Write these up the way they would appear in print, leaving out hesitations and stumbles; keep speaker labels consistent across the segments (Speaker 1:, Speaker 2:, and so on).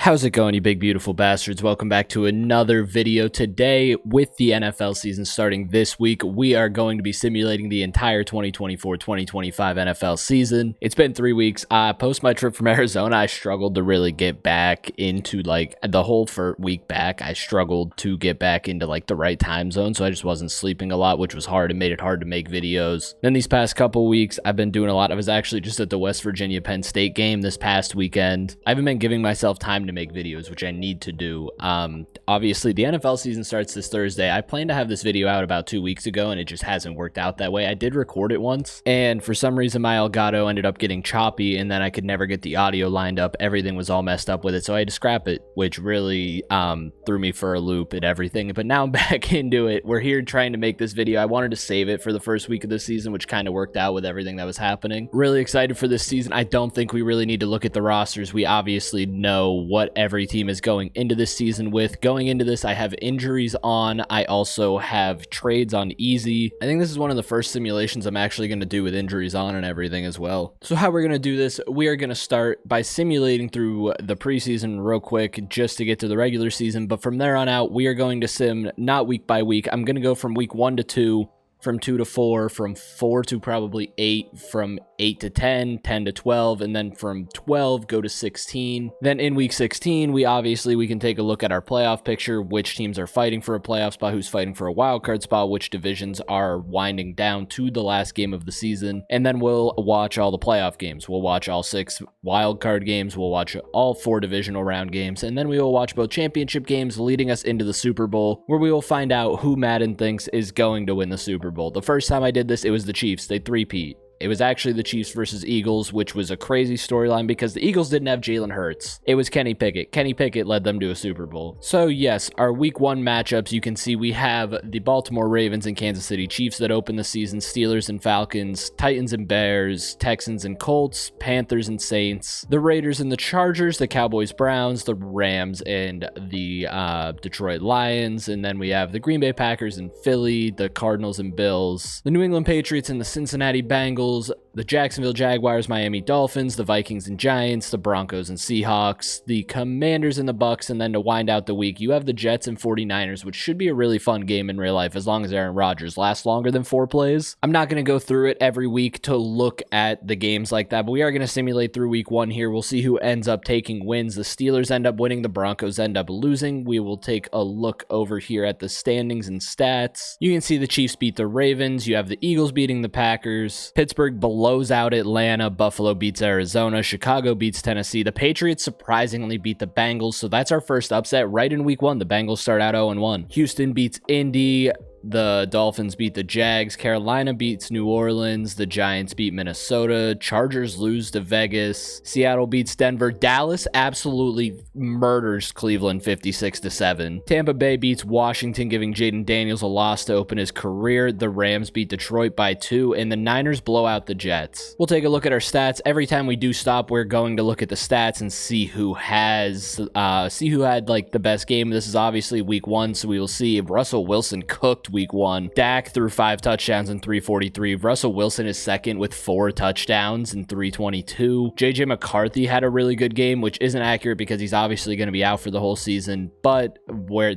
Speaker 1: How's it going, you big beautiful bastards? Welcome back to another video. Today, with the NFL season starting this week, we are going to be simulating the entire 2024-2025 NFL season. It's been 3 weeks. Post my trip from Arizona, I struggled to really get back into the whole week back. I struggled to get back into the right time zone, so I just wasn't sleeping a lot, which was hard and made it hard to make videos. Then these past couple weeks, I've been doing a lot. I was actually just at the West Virginia Penn State game this past weekend. I haven't been giving myself time to make videos, which I need to do. Obviously the NFL season starts this Thursday. I planned to have this video out about 2 weeks ago, and it just hasn't worked out that way. I did record it once, and for some reason my Elgato ended up getting choppy, and then I could never get the audio lined up. Everything was all messed up with it, so I had to scrap it, which really threw me for a loop and everything. But now I'm back into it. We're here trying to make this video. I wanted to save it for the first week of the season, which kind of worked out with everything that was happening. Really excited for this season. I don't think we really need to look at the rosters. We obviously know what every team is going into this season with. Going into this, I have injuries on. I also have trades on easy. I think this is one of the first simulations I'm actually going to do with injuries on and everything as well. So how we're going to do this, we are going to start by simulating through the preseason real quick just to get to the regular season. But from there on out, we are going to sim not week by week. I'm going to go from week 1 to 2, from 2 to 4, from 4 to probably 8, from 8 to 10, 10 to 12, and then from 12 go to 16. Then in week 16, we can take a look at our playoff picture, which teams are fighting for a playoff spot, who's fighting for a wild card spot, which divisions are winding down to the last game of the season, and then we'll watch all the playoff games. We'll watch all 6 wild card games, we'll watch all 4 divisional round games, and then we will watch both championship games leading us into the Super Bowl, where we will find out who Madden thinks is going to win the Super Bowl. The first time I did this, it was the Chiefs. They three-peat. It was actually the Chiefs versus Eagles, which was a crazy storyline because the Eagles didn't have Jalen Hurts. It was Kenny Pickett. Kenny Pickett led them to a Super Bowl. So yes, our week 1 matchups, you can see we have the Baltimore Ravens and Kansas City Chiefs that open the season, Steelers and Falcons, Titans and Bears, Texans and Colts, Panthers and Saints, the Raiders and the Chargers, the Cowboys, Browns, the Rams and the Detroit Lions, and then we have the Green Bay Packers and Philly, the Cardinals and Bills, the New England Patriots and the Cincinnati Bengals, the Jacksonville Jaguars, Miami Dolphins, the Vikings and Giants, the Broncos and Seahawks, the Commanders and the Bucks, and then to wind out the week, you have the Jets and 49ers, which should be a really fun game in real life as long as Aaron Rodgers lasts longer than 4 plays. I'm not going to go through it every week to look at the games like that, but we are going to simulate through week 1 here. We'll see who ends up taking wins. The Steelers end up winning, the Broncos end up losing. We will take a look over here at the standings and stats. You can see the Chiefs beat the Ravens. You have the Eagles beating the Packers. Pittsburgh blows out Atlanta. Buffalo beats Arizona. Chicago beats Tennessee. The Patriots surprisingly beat the Bengals, so that's our first upset right in week 1. The Bengals start out 0-1. Houston beats Indy. The Dolphins beat the Jags. Carolina beats New Orleans. The Giants beat Minnesota. Chargers lose to Vegas. Seattle beats Denver. Dallas absolutely murders Cleveland 56-7. Tampa Bay beats Washington, giving Jaden Daniels a loss to open his career. The Rams beat Detroit by 2, and the Niners blow out the Jets. We'll take a look at our stats. Every time we do stop, we're going to look at the stats and see who had the best game. This is obviously week 1, so we will see if Russell Wilson cooked week 1. Dak threw 5 touchdowns and 343. Russell Wilson is second with 4 touchdowns and 322. JJ McCarthy had a really good game, which isn't accurate because he's obviously going to be out for the whole season, but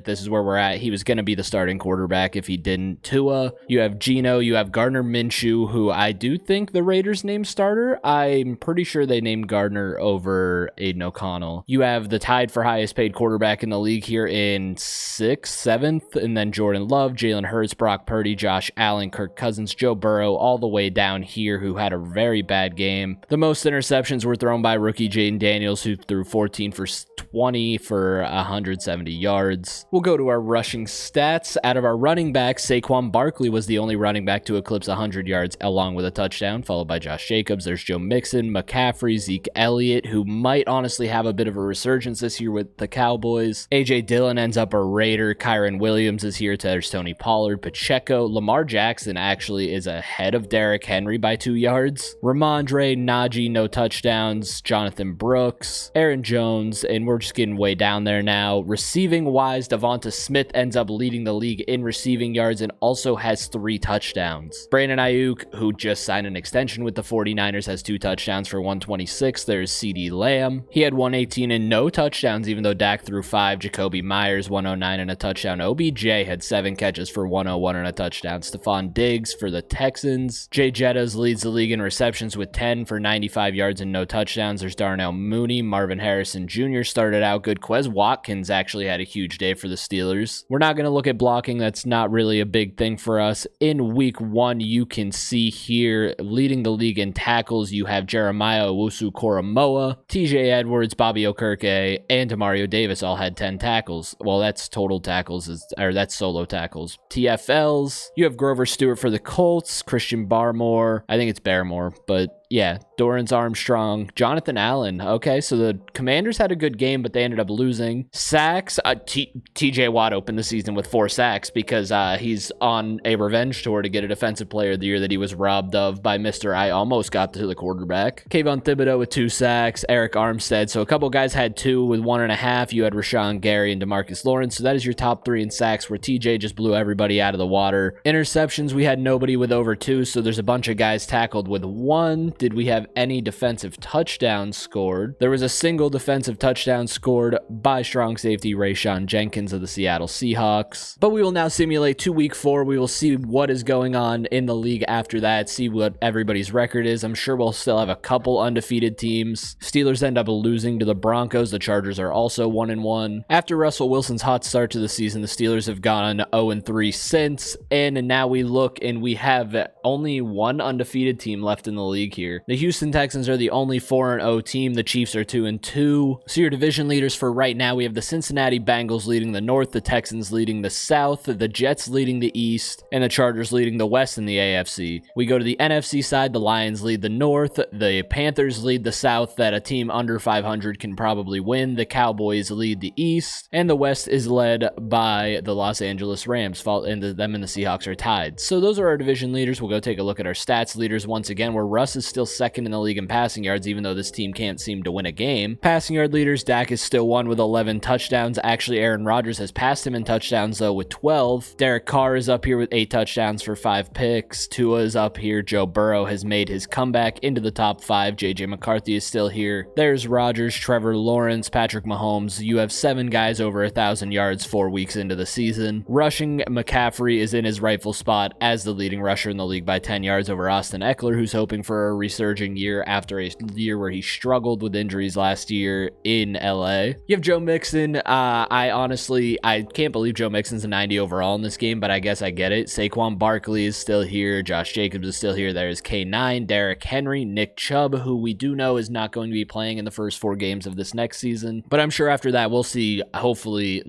Speaker 1: this is where we're at. He was going to be the starting quarterback if he didn't. Tua, you have Geno, you have Gardner Minshew, who I do think the Raiders named starter. I'm pretty sure they named Gardner over Aiden O'Connell. You have the tied for highest paid quarterback in the league here in 6th, 7th, and then Jordan Love, Jalen Hurts, Brock Purdy, Josh Allen, Kirk Cousins, Joe Burrow, all the way down here, who had a very bad game. The most interceptions were thrown by rookie Jaden Daniels, who threw 14 for 20 for 170 yards. We'll go to our rushing stats. Out of our running backs, Saquon Barkley was the only running back to eclipse 100 yards along with a touchdown, followed by Josh Jacobs. There's Joe Mixon, McCaffrey, Zeke Elliott, who might honestly have a bit of a resurgence this year with the Cowboys. AJ Dillon ends up a Raider. Kyron Williams is here. There's Tony Pollard. Pollard, Pacheco. Lamar Jackson actually is ahead of Derrick Henry by 2 yards. Ramondre, Najee, no touchdowns. Jonathan Brooks, Aaron Jones, and we're just getting way down there now. Receiving wise, Devonta Smith ends up leading the league in receiving yards and also has 3 touchdowns. Brandon Ayuk, who just signed an extension with the 49ers, has 2 touchdowns for 126. There's CeeDee Lamb. He had 118 and no touchdowns, even though Dak threw 5. Jacoby Myers, 109 and a touchdown. OBJ had 7 catches for 101 and a touchdown. Stephon Diggs for the Texans. Jay Jettas leads the league in receptions with 10 for 95 yards and no touchdowns. There's Darnell Mooney. Marvin Harrison Jr. started out good. Quez Watkins actually had a huge day for the Steelers. We're not going to look at blocking. That's not really a big thing for us. In week 1, you can see here leading the league in tackles, you have Jeremiah Owusu-Koramoah, TJ Edwards, Bobby Okereke, and Demario Davis all had 10 tackles. Well, that's total tackles, or that's solo tackles. TFLs, you have Grover Stewart for the Colts, Christian Barmore, I think it's Barmore, but yeah, Dorrance Armstrong, Jonathan Allen. Okay, so the Commanders had a good game, but they ended up losing. Sacks, TJ Watt opened the season with 4 sacks because he's on a revenge tour to get a Defensive Player of the Year that he was robbed of by Mr. I almost got to the quarterback. Kayvon Thibodeau with 2 sacks. Eric Armstead. So a couple guys had 2 with 1.5. You had Rashawn Gary and DeMarcus Lawrence. So that is your top 3 in sacks, where TJ just blew everybody out of the water. Interceptions, we had nobody with over 2, so there's a bunch of guys tackled with 1. Did we have any defensive touchdowns scored? There was a single defensive touchdown scored by strong safety Rayshawn Jenkins of the Seattle Seahawks. But we will now simulate to week 4. We will see what is going on in the league after that, see what everybody's record is. I'm sure we'll still have a couple undefeated teams. Steelers end up losing to the Broncos. The Chargers are also 1-1. After Russell Wilson's hot start to the season, the Steelers have gone 0-3 since, and now we look and we have only 1 undefeated team left in the league here. The Houston Texans are the only 4-0 team. The Chiefs are 2-2. So your division leaders for right now, we have the Cincinnati Bengals leading the North, the Texans leading the South, the Jets leading the East, and the Chargers leading the West in the AFC. We go to the NFC side, the Lions lead the North, the Panthers lead the South, that a team under 500 can probably win. The Cowboys lead the East, and the West is led by the Los Angeles Rams, and them and the Seahawks are tied. So those are our division leaders. We'll go take a look at our stats leaders once again, where Russ is still second in the league in passing yards, even though this team can't seem to win a game. Passing yard leaders, Dak is still 1 with 11 touchdowns. Actually, Aaron Rodgers has passed him in touchdowns, though, with 12. Derek Carr is up here with 8 touchdowns for 5 picks. Tua is up here. Joe Burrow has made his comeback into the top 5. JJ McCarthy is still here. There's Rodgers, Trevor Lawrence, Patrick Mahomes. You have 7 guys over 1,000 yards 4 weeks into the season. Rushing, McCaffrey is in his rightful spot as the leading rusher in the league by 10 yards over Austin Eckler, who's hoping for a resurging year after a year where he struggled with injuries last year in LA. You have Joe Mixon. I can't believe Joe Mixon's a 90 overall in this game, but I guess I get it. Saquon Barkley is still here. Josh Jacobs is still here. There's K9, Derrick Henry, Nick Chubb, who we do know is not going to be playing in the first 4 games of this next season. But I'm sure after that, we'll see, hopefully,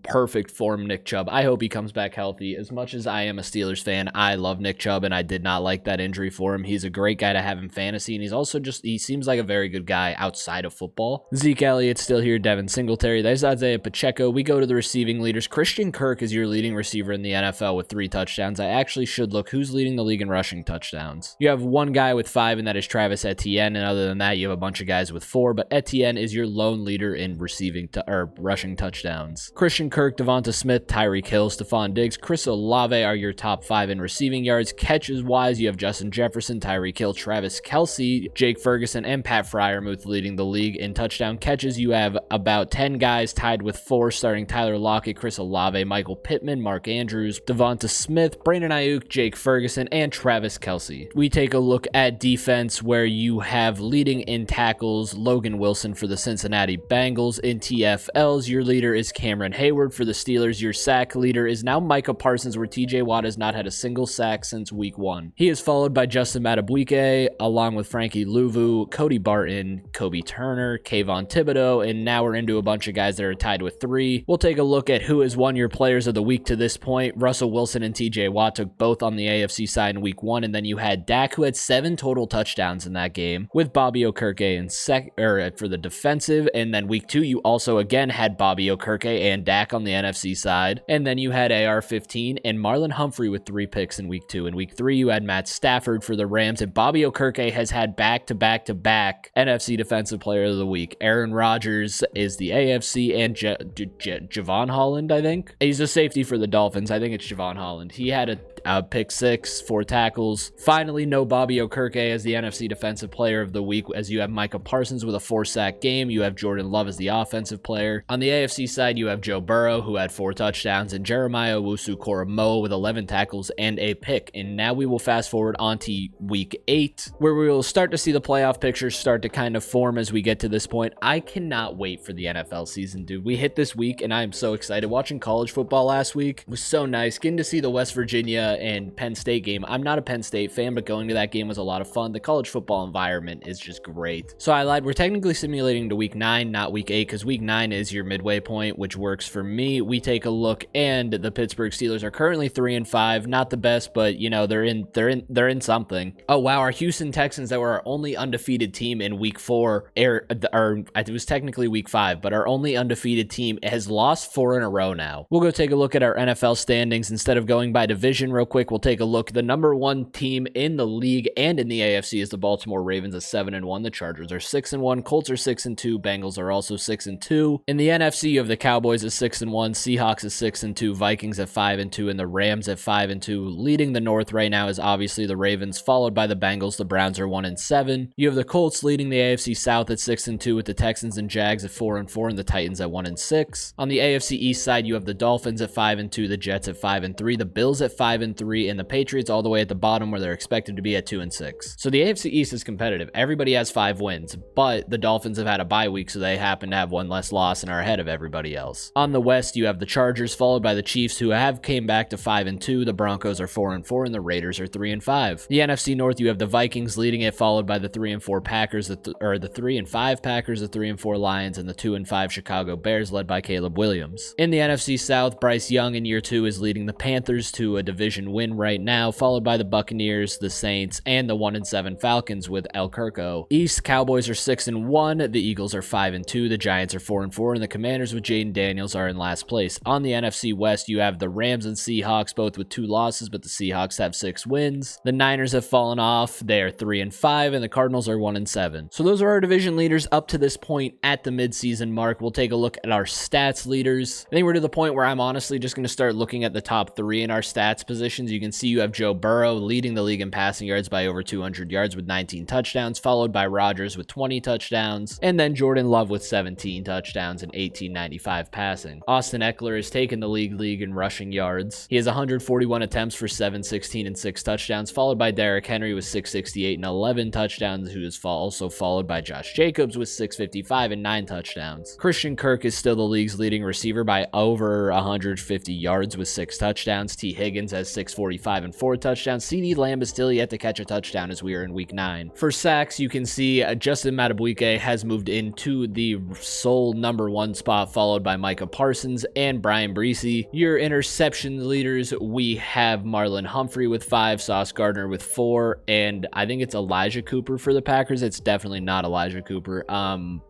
Speaker 1: perfect form Nick Chubb. I hope he comes back healthy. As much as I am a Steelers fan, I love Nick Chubb, and I did not like that injury for him. He's a great guy to have in fantasy, and he's also he seems like a very good guy outside of football. Zeke Elliott's still here. Devin Singletary. There's Isaiah Pacheco. We go to the receiving leaders. Christian Kirk is your leading receiver in the NFL with 3 touchdowns. I actually should look who's leading the league in rushing touchdowns. You have 1 guy with 5, and that is Travis Etienne, and other than that, you have a bunch of guys with 4, but Etienne is your lone leader in rushing touchdowns. Christian Kirk, Devonta Smith, Tyreek Hill, Stephon Diggs, Chris Olave are your top 5 in receiving yards. Catches wise, you have Justin Jefferson, Tyreek Hill, Travis Kelce, Jake Ferguson, and Pat Freiermuth leading the league in touchdown catches. You have about 10 guys tied with 4, starting Tyler Lockett, Chris Olave, Michael Pittman, Mark Andrews, Devonta Smith, Brandon Ayuk, Jake Ferguson, and Travis Kelce. We take a look at defense, where you have leading in tackles Logan Wilson for the Cincinnati Bengals. In TFLs, your leader is Cameron Hayward for the Steelers. Your sack leader is now Micah Parsons, where TJ Watt has not had a single sack since week 1. He is followed by Justin Madubuike, along with Frankie Louvu, Cody Barton, Kobe Turner, Kayvon Thibodeau, and now we're into a bunch of guys that are tied with 3. We'll take a look at who has won your players of the week to this point. Russell Wilson and TJ Watt took both on the AFC side in week 1, and then you had Dak, who had 7 total touchdowns in that game, with Bobby Okereke for the defensive, and then week 2 you also again had Bobby Okereke and Dak Dak on the NFC side. And then you had AR-15 and Marlon Humphrey with 3 picks in week 2. In week 3, you had Matt Stafford for the Rams, and Bobby Okereke has had back-to-back-to-back NFC Defensive Player of the Week. Aaron Rodgers is the AFC, and Javon Holland, I think. He's a safety for the Dolphins. I think it's Javon Holland. He had a pick 6, 4 tackles. Finally, no Bobby Okereke as the NFC Defensive Player of the Week, as you have Micah Parsons with a 4-sack game. You have Jordan Love as the offensive player. On the AFC side, you have Joe Burrow, who had 4 touchdowns, and Jeremiah Owusu-Koramoah with 11 tackles and a pick. And now we will fast forward on to week 8, where we will start to see the playoff pictures start to kind of form as we get to this point. I cannot wait for the NFL season, dude. We hit this week, and I am so excited. Watching college football last week was so nice. Getting to see the West Virginia and Penn State game. I'm not a Penn State fan, but going to that game was a lot of fun. The college football environment is just great. So I lied. We're technically simulating to week 9, not week 8, because week 9 is your midway point, which works for me. We take a look, and the Pittsburgh Steelers are currently 3-5. Not the best, but you know, they're in something. Oh wow, our Houston Texans, that were our only undefeated team in week 4, it was technically week 5, but our only undefeated team has lost 4 in a row now. We'll go take a look at our NFL standings instead of going by division real quick. We'll take a look. The number 1 team in the league and in the AFC is the Baltimore Ravens at 7-1. The Chargers are 6-1. Colts are 6-2. Bengals are also 6-2. In the NFC, you have the Cowboys at 6-1. Seahawks at 6-2. Vikings at 5-2. And the Rams at 5-2. Leading the North right now is obviously the Ravens, followed by the Bengals. The Browns are 1-7. You have the Colts leading the AFC South at 6-2, with the Texans and Jags at 4-4 and the Titans at 1-6. On the AFC East side, you have the Dolphins at 5-2, the Jets at 5-3, the Bills at 5-3, and the Patriots all the way at the bottom, where they're expected to be at 2-6. So the AFC East is competitive. Everybody has 5 wins, but the Dolphins have had a bye week, so they happen to have 1 less loss and are ahead of everybody else. On the West, you have the Chargers, followed by the Chiefs, who have came back to 5-2. The Broncos are 4-4, and the Raiders are 3-5. The NFC North, you have the Vikings leading it, followed by the 3-4 Packers, the 3-5 Packers, the 3-4 Lions, and the 2-5 Chicago Bears, led by Caleb Williams. In the NFC South, Bryce Young in year 2 is leading the Panthers to a division win right now, followed by the Buccaneers, the Saints, and the 1-7 Falcons with El Kirko. East, Cowboys are 6-1, the Eagles are 5-2, the Giants are 4-4, and the Commanders with Jaden Daniels are in last place. On the NFC West, you have the Rams and Seahawks, both with 2 losses, but the Seahawks have 6 wins. The Niners have fallen off. They are 3-5, and the Cardinals are 1-7. So those are our division leaders up to this point at the midseason mark. We'll take a look at our stats leaders. I think we're to the point where I'm honestly just going to start looking at the top 3 in our stats positions. You can see you have Joe Burrow leading the league in passing yards by over 200 yards with 19 touchdowns, followed by Rodgers with 20 touchdowns, and then Jordan Love with 17 touchdowns and 1895 passing. Austin Eckler has taken the league in rushing yards. He has 141 attempts for 716 and 6 touchdowns, followed by Derrick Henry with 668 and 11 touchdowns, who is also followed by Josh Jacobs with 655 and 9 touchdowns. Christian Kirk is still the league's leading receiver by over 150 yards with 6 touchdowns. T. Higgins has 645 and 4 touchdowns. CeeDee Lamb is still yet to catch a touchdown as we are in week 9. For sacks, you can see Justin Madubuike has moved into the sole number 1 spot, followed by Micah Parsons and Brian Breesy. Your interception leaders, we have Marlon Humphrey with 5, Sauce Gardner with 4, and I think it's Elijah Cooper for the Packers. It's definitely not Elijah Cooper.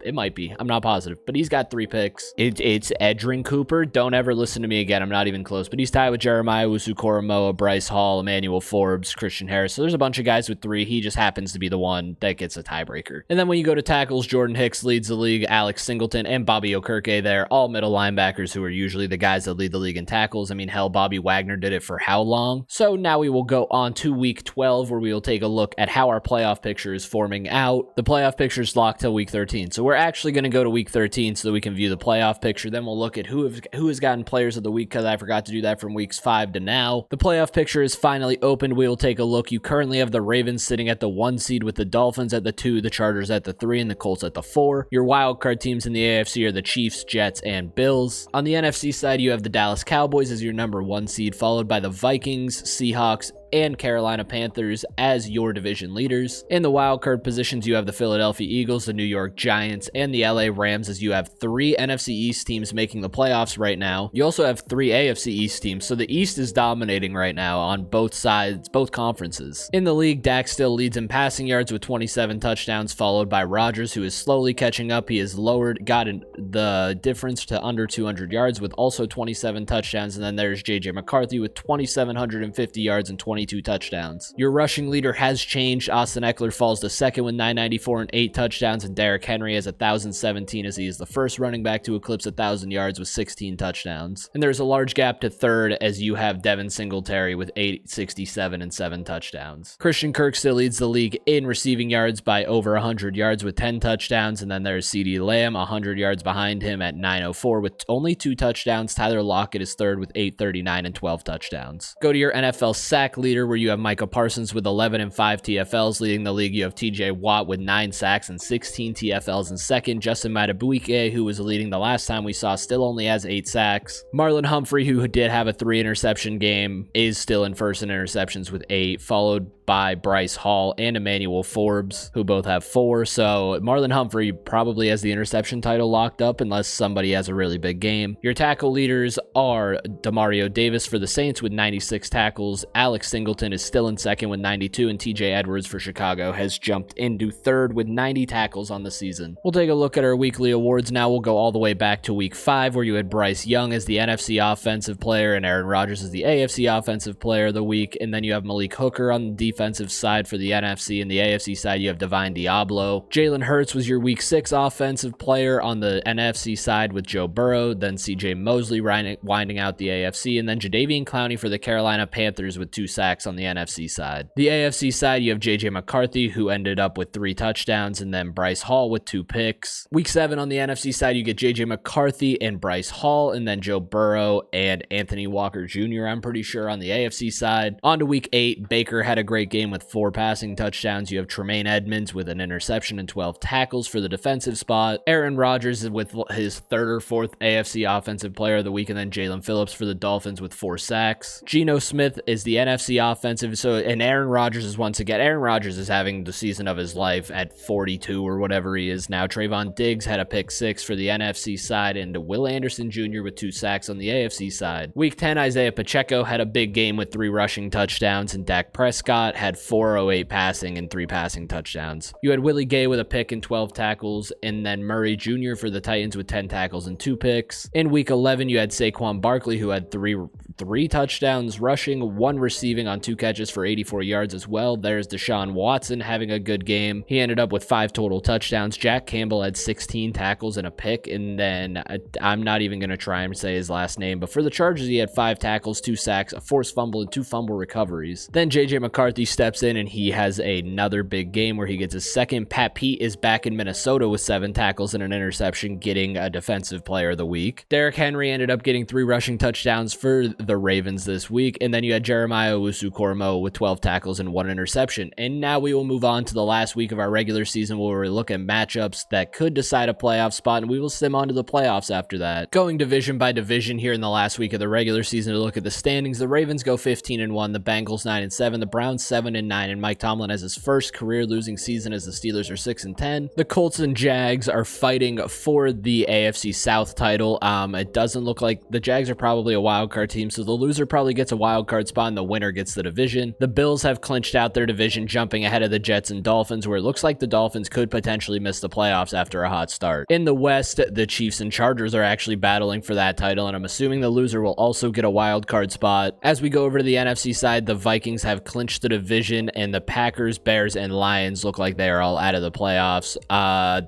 Speaker 1: It might be. I'm not positive, but he's got 3 picks. It's Edrin Cooper. Don't ever listen to me again. I'm not even close, but he's tied with Jeremiah Owusu-Koramoah, Bryce Hall, Emmanuel Forbes, Christian Harris. So there's a bunch of guys with 3. He just happens to be the one that gets a tiebreaker. And then when you go to tackles, Jordan Hicks leads the league, Alex Singleton and Bobby Okereke there, all middle linebackers who are usually the guys that lead the league in tackles. I mean, hell, Bobby Wagner did it for how long? So now we will go on to week 12, where we will take a look at how our playoff picture is forming out. The playoff picture is locked till week 13. So we're actually going to go to week 13 so that we can view the playoff picture. Then we'll look at who has gotten players of the week, because I forgot to do that from weeks 5 to now. The playoff picture is finally opened. We will take a look. You currently have the Ravens sitting at the 1 seed, with the Dolphins at the 2, the Chargers at the 3, and the Colts at the 4. Your wild card teams in the AFC are the Chiefs, Jets, and Bills. On the NFC side, you have the Dallas Cowboys as your number 1 seed, followed by the Vikings, Seahawks, and Carolina Panthers as your division leaders. In the wildcard positions, you have the Philadelphia Eagles, the New York Giants, and the LA Rams, as you have 3 NFC East teams making the playoffs right now. You also have 3 AFC East teams, so the East is dominating right now on both sides, both conferences. In the league, Dak still leads in passing yards with 27 touchdowns, followed by Rodgers, who is slowly catching up. He has gotten the difference to under 200 yards with also 27 touchdowns, and then there's JJ McCarthy with 2,750 yards and 22 touchdowns. Your rushing leader has changed. Austin Eckler falls to second with 994 and 8 touchdowns, and Derrick Henry has 1,017 as he is the first running back to eclipse 1,000 yards with 16 touchdowns. And there's a large gap to third as you have Devin Singletary with 867 and 7 touchdowns. Christian Kirk still leads the league in receiving yards by over 100 yards with 10 touchdowns, and then there's CeeDee Lamb 100 yards behind him at 904 with only 2 touchdowns. Tyler Lockett is third with 839 and 12 touchdowns. Go to your NFL sack leader, where you have Micah Parsons with 11 and 5 TFLs leading the league. You have TJ Watt with 9 sacks and 16 TFLs in second. Justin Madubuike, who was leading the last time we saw, still only has 8 sacks. Marlon Humphrey, who did have a 3 interception game, is still in first in interceptions with 8, followed by Bryce Hall and Emmanuel Forbes, who both have 4. So Marlon Humphrey probably has the interception title locked up unless somebody has a really big game. Your tackle leaders are Demario Davis for the Saints with 96 tackles. Alex Singleton is still in second with 92, and TJ Edwards for Chicago has jumped into third with 90 tackles on the season. We'll take a look at our weekly awards now. We'll go all the way back to week 5, where you had Bryce Young as the NFC Offensive Player and Aaron Rodgers as the AFC Offensive Player of the week, and then you have Malik Hooker on the defensive side for the NFC, and the AFC side you have Divine Diablo. Jalen Hurts was your week 6 offensive player on the NFC side with Joe Burrow, then CJ Mosley winding out the AFC, and then Jadeveon Clowney for the Carolina Panthers with 2 sacks on the NFC side. The AFC side you have JJ McCarthy, who ended up with 3 touchdowns, and then Bryce Hall with 2 picks. Week 7 on the NFC side you get JJ McCarthy and Bryce Hall, and then Joe Burrow and Anthony Walker Jr., I'm pretty sure, on the AFC side. On to week 8, Baker had a great game with 4 passing touchdowns. You have Tremaine Edmonds with an interception and 12 tackles for the defensive spot. Aaron Rodgers with his 3rd or 4th AFC Offensive Player of the week, and then Jalen Phillips for the Dolphins with 4 sacks. Geno Smith is the NFC Offensive, and Aaron Rodgers is Aaron Rodgers is having the season of his life at 42 or whatever he is now. Trayvon Diggs had a pick 6 for the NFC side, and Will Anderson Jr. with 2 sacks on the AFC side. Week 10, Isaiah Pacheco had a big game with 3 rushing touchdowns, and Dak Prescott had 408 passing and 3 passing touchdowns. You had Willie Gay with a pick and 12 tackles, and then Murray Jr. for the Titans with 10 tackles and 2 picks. In week 11, you had Saquon Barkley, who had 3 touchdowns rushing, 1 receiving on 2 catches for 84 yards as well. There's Deshaun Watson having a good game. He ended up with 5 total touchdowns. Jack Campbell had 16 tackles and a pick, and then I'm not even going to try and say his last name, but for the Chargers, he had 5 tackles, 2 sacks, a forced fumble, and 2 fumble recoveries. Then JJ McCarthy steps in, and he has another big game where he gets his 2nd. Pat Pete is back in Minnesota with 7 tackles and an interception, getting a Defensive Player of the Week. Derrick Henry ended up getting 3 rushing touchdowns for the Ravens this week, and then you had Jeremiah Owusu-Koramoah with 12 tackles and 1 interception. And now we will move on to the last week of our regular season, where we look at matchups that could decide a playoff spot, and we will sim on to the playoffs after that. Going division by division here in the last week of the regular season to look at the standings, the Ravens go 15-1, the Bengals 9-7, the Browns 7-9, and Mike Tomlin has his first career losing season as the Steelers are 6-10. The Colts and Jags are fighting for the AFC South title. It doesn't look like the Jags are probably a wild card team, so the loser probably gets a wild card spot and the winner gets the division. The Bills have clinched out their division, jumping ahead of the Jets and Dolphins, where it looks like the Dolphins could potentially miss the playoffs after a hot start. In the West, the Chiefs and Chargers are actually battling for that title, and I'm assuming the loser will also get a wild card spot. As we go over to the NFC side, the Vikings have clinched the division, and the Packers, Bears, and Lions look like they are all out of the playoffs.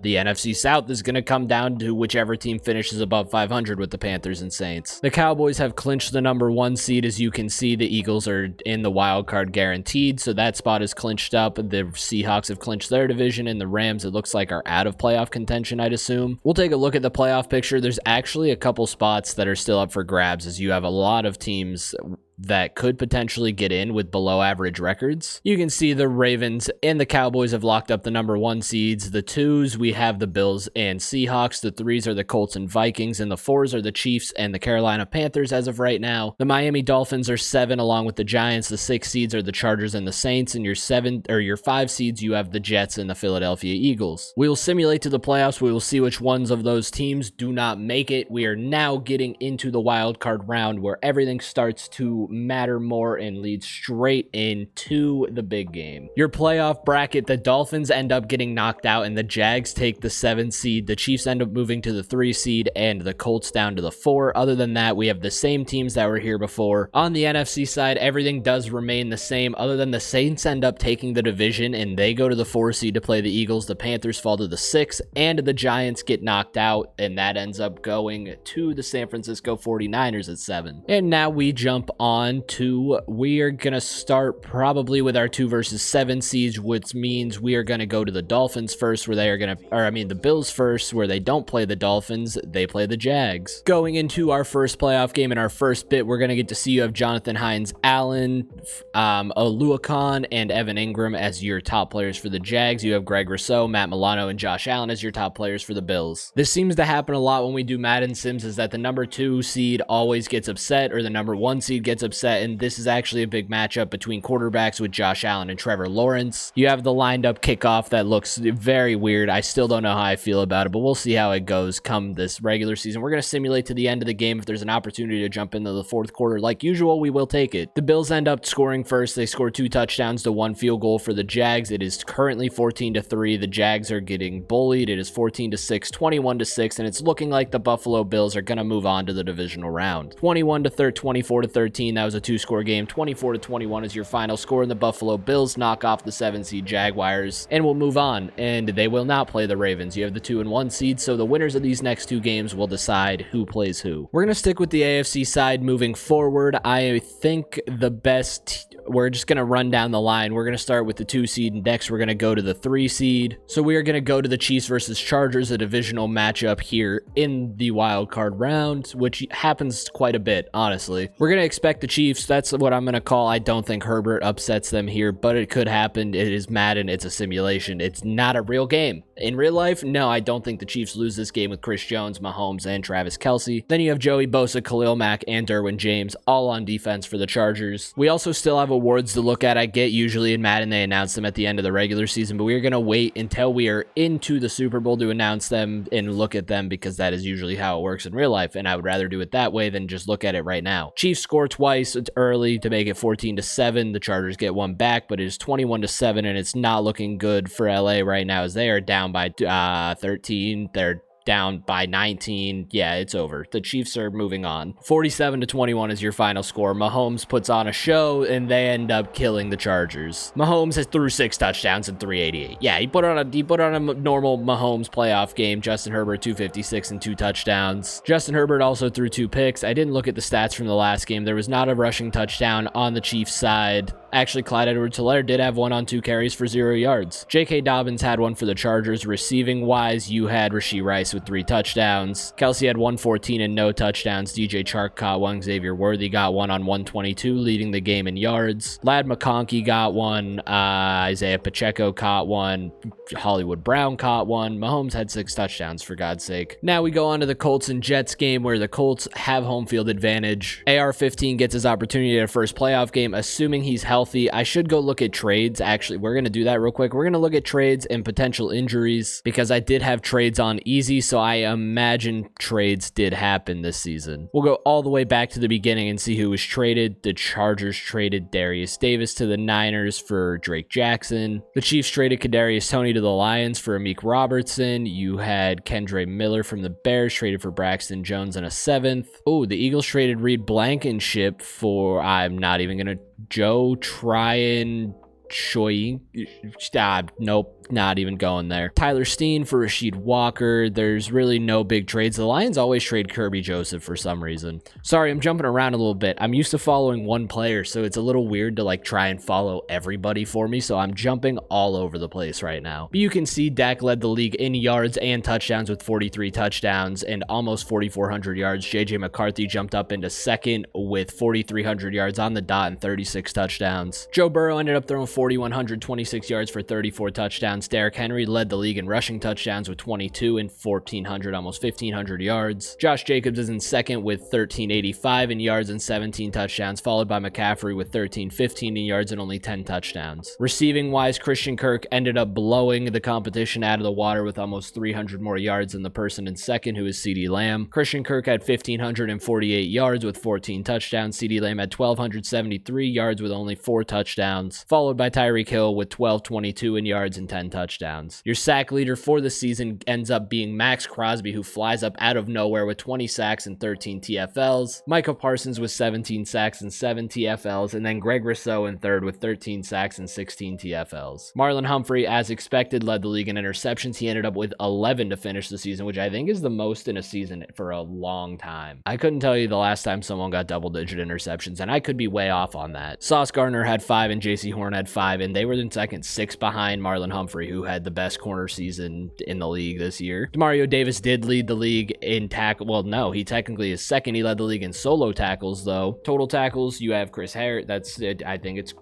Speaker 1: The NFC South is going to come down to whichever team finishes above 500 with the Panthers and Saints. The Cowboys have clinched the number 1 seed. As you can see, the Eagles are in the wild card guaranteed, so that spot is clinched up. The Seahawks have clinched their division, and the Rams, it looks like, are out of playoff contention, I'd assume. We'll take a look at the playoff picture. There's actually a couple spots that are still up for grabs, as you have a lot of teams that could potentially get in with below average records. You can see the Ravens and the Cowboys have locked up the number 1 seeds. The 2s, we have the Bills and Seahawks. The 3s are the Colts and Vikings, and the 4s are the Chiefs and the Carolina Panthers as of right now. The Miami Dolphins are 7 along with the Giants. The 6 seeds are the Chargers and the Saints, and your 5 seeds you have the Jets and the Philadelphia Eagles. We will simulate to the playoffs. We will see which ones of those teams do not make it. We are now getting into the wild card round where everything starts to matter more and lead straight into the big game. Your playoff bracket, the Dolphins end up getting knocked out and the Jags take the 7 seed. The Chiefs end up moving to the 3 seed and the Colts down to the 4. Other than that, we have the same teams that were here before. On the NFC side, everything does remain the same other than the Saints end up taking the division and they go to the 4 seed to play the Eagles. The Panthers fall to the 6 and the Giants get knocked out, and that ends up going to the San Francisco 49ers at 7. And now we jump on to, we are going to start probably with our 2 versus 7 seeds, which means we are going to go to the Dolphins first, where they are going to, the Bills first, where they don't play the Dolphins, they play the Jags. Going into our first playoff game in our first bit, we're going to get to see you have Jonathan Hines-Allen, Oluokun, and Evan Ingram as your top players for the Jags. You have Greg Rousseau, Matt Milano, and Josh Allen as your top players for the Bills. This seems to happen a lot when we do Madden Sims, is that the number 2 seed always gets upset or the number 1 seed gets upset, and this is actually a big matchup between quarterbacks with Josh Allen and Trevor Lawrence. You have the lined up kickoff that looks very weird. I still don't know how I feel about it, but we'll see how it goes come this regular season. We're going to simulate to the end of the game. If there's an opportunity to jump into the 4th quarter like usual, we will take it. The Bills end up scoring first. They score 2 touchdowns to 1 field goal for the Jags. It is currently 14-3. The Jags are getting bullied. It is 14-6, 21-6, and it's looking like the Buffalo Bills are going to move on to the divisional round. 24-13, that was a 2-score game. 24-21 is your final score, and the Buffalo Bills knock off the 7 seed Jaguars and will move on, and they will not play the Ravens. You have the 2 and 1 seed, so the winners of these next 2 games will decide who plays who. We're going to stick with the AFC side moving forward. I think the best, we're just going to run down the line. We're going to start with the 2 seed, and next we're going to go to the 3 seed. So we are going to go to the Chiefs versus Chargers, a divisional matchup here in the wild card round, which happens quite a bit, honestly. We're going to expect the Chiefs. That's what I'm going to call. I don't think Herbert upsets them here, but it could happen. It is Madden. It's a simulation. It's not a real game. In real life, no, I don't think the Chiefs lose this game with Chris Jones, Mahomes, and Travis Kelce. Then you have Joey Bosa, Khalil Mack, and Derwin James all on defense for the Chargers. We also still have awards to look at. I get usually in Madden they announce them at the end of the regular season, but we're going to wait until we are into the Super Bowl to announce them and look at them, because that is usually how it works in real life, and I would rather do it that way than just look at it right now. Chiefs score twice. It's early to make it 14-7. The Chargers get 1 back, but it is 21-7, and it's not looking good for LA right now as they are down by 13. They're down by 19. Yeah, it's over. The Chiefs are moving on. 47-21 is your final score. Mahomes puts on a show, and they end up killing the Chargers. Mahomes has threw 6 touchdowns and 388. Yeah, he put on a normal Mahomes playoff game. Justin Herbert 256 and 2 touchdowns. Justin Herbert also threw 2 picks. I didn't look at the stats from the last game. There was not a rushing touchdown on the Chiefs side. Actually, Clyde Edwards-Helaire did have 1 on 2 carries for 0 yards. J.K. Dobbins had 1 for the Chargers. Receiving-wise, you had Rashee Rice with 3 touchdowns. Kelce had 114 and no touchdowns. DJ Chark caught 1. Xavier Worthy got 1 on 122, leading the game in yards. Ladd McConkey got 1. Isaiah Pacheco caught 1. Hollywood Brown caught 1. Mahomes had 6 touchdowns, for God's sake. Now we go on to the Colts and Jets game, where the Colts have home field advantage. AR-15 gets his opportunity at a first playoff game, assuming he's healthy. I should go look at trades. Actually, we're going to do that real quick. We're going to look at trades and potential injuries, because I did have trades on easy, so I imagine trades did happen this season. We'll go all the way back to the beginning and see who was traded. The Chargers traded Darius Davis to the Niners for Drake Jackson. The Chiefs traded Kadarius Toney to the Lions for Amik Robertson. You had Kendre Miller from the Bears traded for Braxton Jones and a 7th. Oh, the Eagles traded Reed Blankenship for, I'm not even going to, Joe Tryon Choi. Nope, not even going there. Tyler Steen for Rasheed Walker. There's really no big trades. The Lions always trade Kirby Joseph for some reason. Sorry, I'm jumping around a little bit. I'm used to following one player, so it's a little weird to like try and follow everybody for me, so I'm jumping all over the place right now. But you can see Dak led the league in yards and touchdowns with 43 touchdowns and almost 4,400 yards. JJ McCarthy jumped up into second with 4,300 yards on the dot and 36 touchdowns. Joe Burrow ended up throwing 4,126 yards for 34 touchdowns. Derrick Henry led the league in rushing touchdowns with 22 and 1,400, almost 1,500 yards. Josh Jacobs is in second with 1,385 in yards and 17 touchdowns, followed by McCaffrey with 1,315 in yards and only 10 touchdowns. Receiving wise, Christian Kirk ended up blowing the competition out of the water with almost 300 more yards than the person in second, who is CeeDee Lamb. Christian Kirk had 1,548 yards with 14 touchdowns. CeeDee Lamb had 1,273 yards with only 4 touchdowns, followed by Tyreek Hill with 1,222 in yards and 10 touchdowns. Your sack leader for the season ends up being Max Crosby, who flies up out of nowhere with 20 sacks and 13 TFLs. Micah Parsons with 17 sacks and 7 TFLs, and then Greg Rousseau in third with 13 sacks and 16 TFLs. Marlon Humphrey, as expected, led the league in interceptions. He ended up with 11 to finish the season, which I think is the most in a season for a long time. I couldn't tell you the last time someone got double-digit interceptions, and I could be way off on that. Sauce Gardner had 5 and JC Horn had 5, and they were in second, 6 behind Marlon Humphrey, who had the best corner season in the league this year. Demario Davis did lead the league in tackle. Well, no, he technically is second. He led the league in solo tackles, though. Total tackles, you have Chris Harris. That's it. I think it's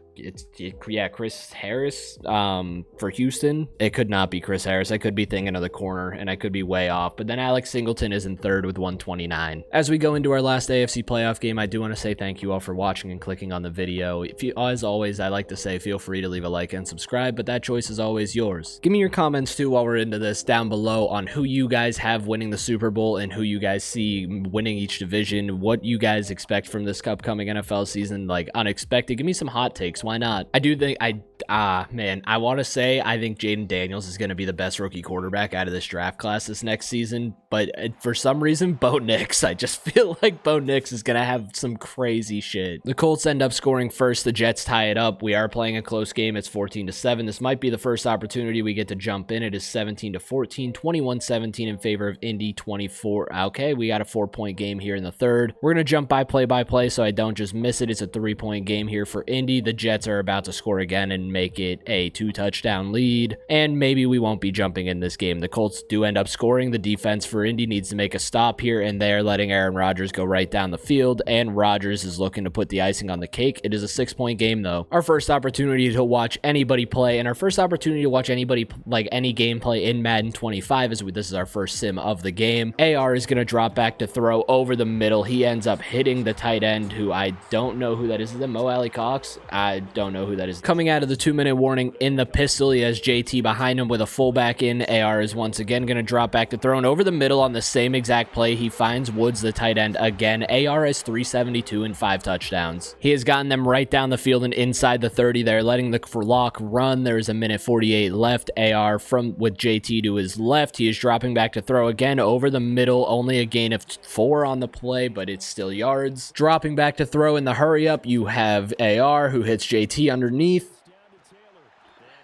Speaker 1: Chris Harris for Houston. It could not be Chris Harris. I could be thinking of the corner, and I could be way off. But then Alex Singleton is in third with 129. As we go into our last AFC playoff game, I do want to say thank you all for watching and clicking on the video. If you, as always, I like to say feel free to leave a like and subscribe, but that choice is always yours. Give me your comments too while we're into this down below on who you guys have winning the Super Bowl and who you guys see winning each division, what you guys expect from this upcoming NFL season, like unexpected. Give me some hot takes. Why not? I do think I want to say I think Jaden Daniels is going to be the best rookie quarterback out of this draft class this next season, but for some reason, Bo Nix, I just feel like Bo Nix is going to have some crazy shit. The Colts end up scoring first. The Jets tie it up. We are playing a close game. It's 14-7. This might be the first opportunity we get to jump in. It is 17-14, 21-17 in favor of Indy, 24. Okay, we got a 4-point game here in the third. We're going to jump by play so I don't just miss it. It's a 3-point game here for Indy. The Jets are about to score again and make it a 2-touchdown lead, and maybe we won't be jumping in this game. The Colts do end up scoring. The defense for Indy needs to make a stop here, and they're letting Aaron Rodgers go right down the field, and Rodgers is looking to put the icing on the cake. It is a 6-point game, though. Our first opportunity to watch anybody play, and our first opportunity to watch anybody, like any gameplay in Madden 25, this is our first sim of the game. AR is going to drop back to throw over the middle. He ends up hitting the tight end, who I don't know who that is. Is it Mo Alley Cox? I don't know who that is. Coming out of the 2-minute warning in the pistol, he has JT behind him with a fullback in. AR is once again going to drop back to throw, and over the middle on the same exact play, he finds Woods, the tight end, again. AR has 372 and 5 touchdowns. He has gotten them right down the field and inside the 30 there, letting the clock run. There's a minute 48 left. AR with JT to his left. He is dropping back to throw again over the middle. Only a gain of 4 on the play, but it's still yards. Dropping back to throw in the hurry up, you have AR who hits JT underneath.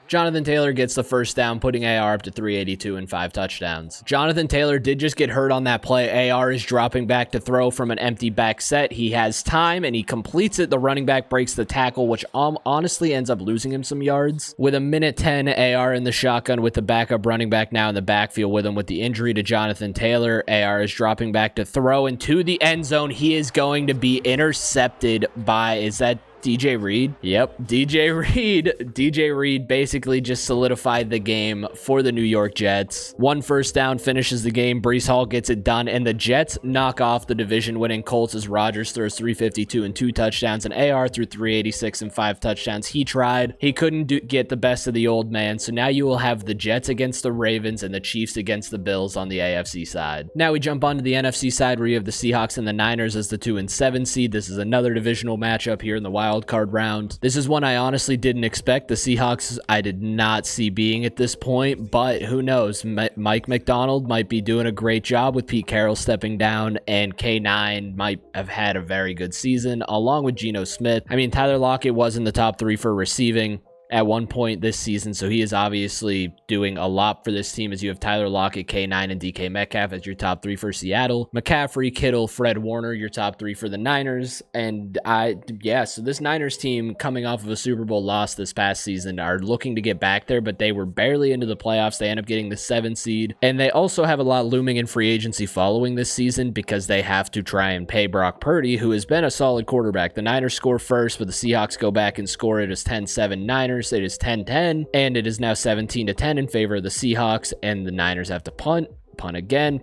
Speaker 1: Jonathan Taylor gets the first down, putting AR up to 382 and 5 touchdowns. Jonathan Taylor did just get hurt on that play. AR is dropping back to throw from an empty back set. He has time, and he completes it. The running back breaks the tackle, which honestly ends up losing him some yards. With a minute 10, AR in the shotgun with the backup running back now in the backfield with him with the injury to Jonathan Taylor. AR is dropping back to throw into the end zone. He is going to be intercepted by, is that DJ Reed? Yep, DJ Reed. DJ Reed basically just solidified the game for the New York Jets. 1 first down finishes the game. Breece Hall gets it done, and the Jets knock off the division-winning Colts as Rodgers throws 352 and 2 touchdowns, and AR threw 386 and 5 touchdowns. He tried. He couldn't get the best of the old man, so now you will have the Jets against the Ravens and the Chiefs against the Bills on the AFC side. Now we jump onto the NFC side, where you have the Seahawks and the Niners as the 2 and 7 seed. This is another divisional matchup here in the wild card round. This is one I honestly didn't expect. The Seahawks I did not see being at this point, but who knows? Mike McDonald might be doing a great job with Pete Carroll stepping down, and K9 might have had a very good season along with Geno Smith. I mean, Tyler Lockett was in the top 3 for receiving. at one point this season, so he is obviously doing a lot for this team as you have Tyler Lockett, K9, and DK Metcalf as your top 3 for Seattle. McCaffrey, Kittle, Fred Warner, your top 3 for the Niners. And so this Niners team coming off of a Super Bowl loss this past season are looking to get back there, but they were barely into the playoffs. They end up getting the 7th seed, and they also have a lot looming in free agency following this season because they have to try and pay Brock Purdy, who has been a solid quarterback. The Niners score first, but the Seahawks go back and score. It is 10-7 Niners. It is 10-10, and it is now 17-10 in favor of the Seahawks, and the Niners have to punt again,